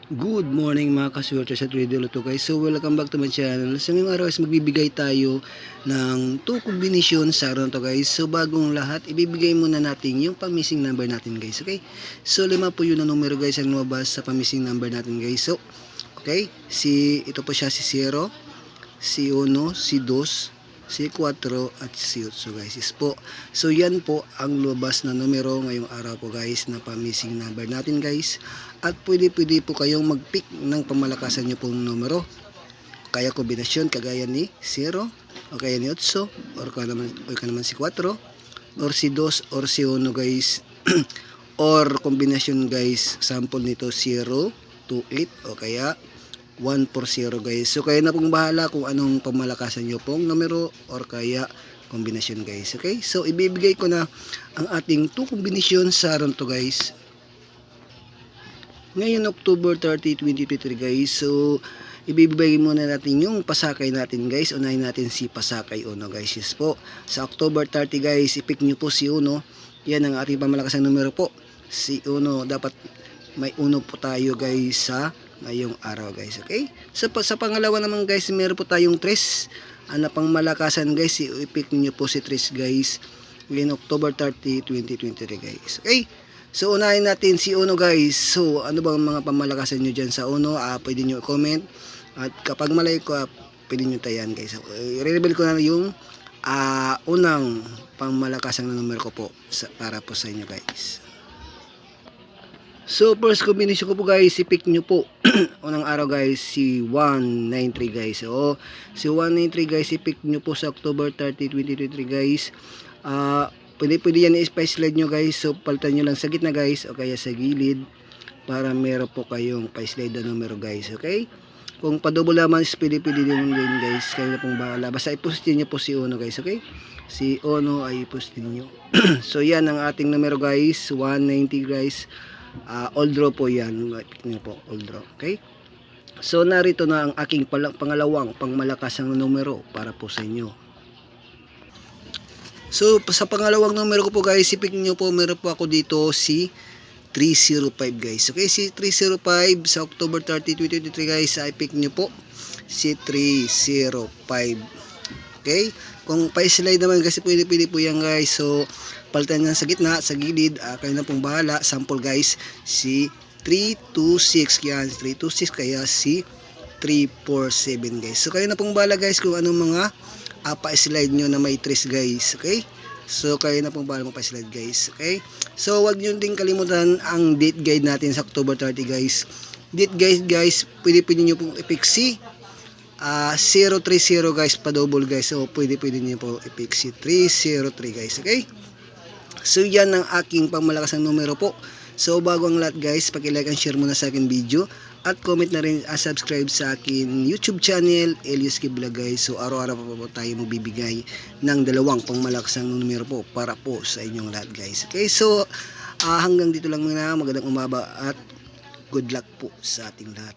Good morning mga kaswerte sa Trader Lotto guys. So welcome back to my channel. Sa ngayong araw is magbibigay tayo ng 2 combination sa araw to guys. So bagong lahat, ibibigay muna natin yung pang-missing number natin guys. Okay? So 5 po yun na numero guys ang lumabas sa pang-missing number natin guys. So okay, ito po siya si 0, si 1, si 2, si 4 at si 8 guys is po. So yan po ang lumabas na numero ngayong araw po guys na pang-missing number natin guys. At pwede po kayong mag-pick ng pamalakasan nyo pong numero. Kaya kombinasyon kagaya ni 0 o kaya ni 8 or ka naman si 4 or si 2 or si 1 guys. Or kombinasyon guys, sample nito 0 to 8 o kaya 1 for 0 guys. So kaya na pong bahala kung anong pamalakasan nyo pong numero or kaya kombinasyon guys. Okay, so ibibigay ko na ang ating 2 kombinasyon sa araw to guys. Ngayon October 30, 2023 guys. So ibibigay muna natin yung pasakay natin guys. Unahin natin si pasakay 1 guys. Yes po. Sa October 30 guys, i-pick nyo po si 1. Yan ang ating pamalakasang numero po. Si 1. Dapat may 1 po tayo guys sa ngayong araw guys. Okay? So sa pangalawa naman guys, meron po tayong 3. Ano pang malakasan guys, i-pick nyo po si 3 guys. Ngayon October 30, 2023 guys. Okay? So unahin natin si 1 guys. So ano bang mga pamalakasan nyo dyan sa 1? Pwede nyo i-comment. At kapag malay ko, pwede nyo tayan guys. So, i-reveal ko na yung unang pamalakasang na numero ko po para po sa inyo guys. So first combination ko po guys, i-pick nyo po. Unang araw guys, si 193 guys. So si 193 guys, i-pick nyo po sa October 30, 2023 guys. Pwede yan i-spice slide nyo guys. So palitan nyo lang sa gitna guys o kaya sa gilid para meron po kayong pa-slide na numero guys. Okay? Kung pa-double naman pwede din guys. Kayo na pong bahala. Basta i-postin nyo po si 1 guys. Okay? Si 1 ay i-postin nyo. So yan ang ating numero guys. 190 guys. All draw po yan. Pick nyo po. All draw. Okay? So narito na ang aking pangalawang pangmalakasang numero para po sa inyo. So sa pangalawang numero ko po guys, i-pick nyo po, meron po ako dito si 305 guys. Okay, si 305 sa October 30, 2023 guys, i-pick nyo po si 305. Okay, kung pa-slide naman kasi pwede po yan guys. So palitan nyo sa gitna, sa gilid, kayo na pong bahala. Sample guys, si 326 yan, 326 kaya si 347 guys. So kayo na pong bahala guys kung anong mga pa-slide nyo na may 3 guys. Okay, so kayo na pong bahala mo pa-slide guys. Okay, so wag nyo din kalimutan ang date guide natin sa October 30 guys. Date guide guys, pwede nyo pong i-pick si 030 guys, pa-double guys. So pwede nyo po i-pick si 303 guys. Okay, so yan ang aking pangmalakasang numero po. So bago ang lahat guys, paki-like and share muna sa akin video at comment na rin, subscribe sa akin YouTube channel, Elias Kibla guys. So araw-araw po tayo magbibigay ng 2 pangmalakasang numero po para po sa inyong lahat guys. Okay, so hanggang dito lang muna. Magandang umaba at good luck po sa ating lahat.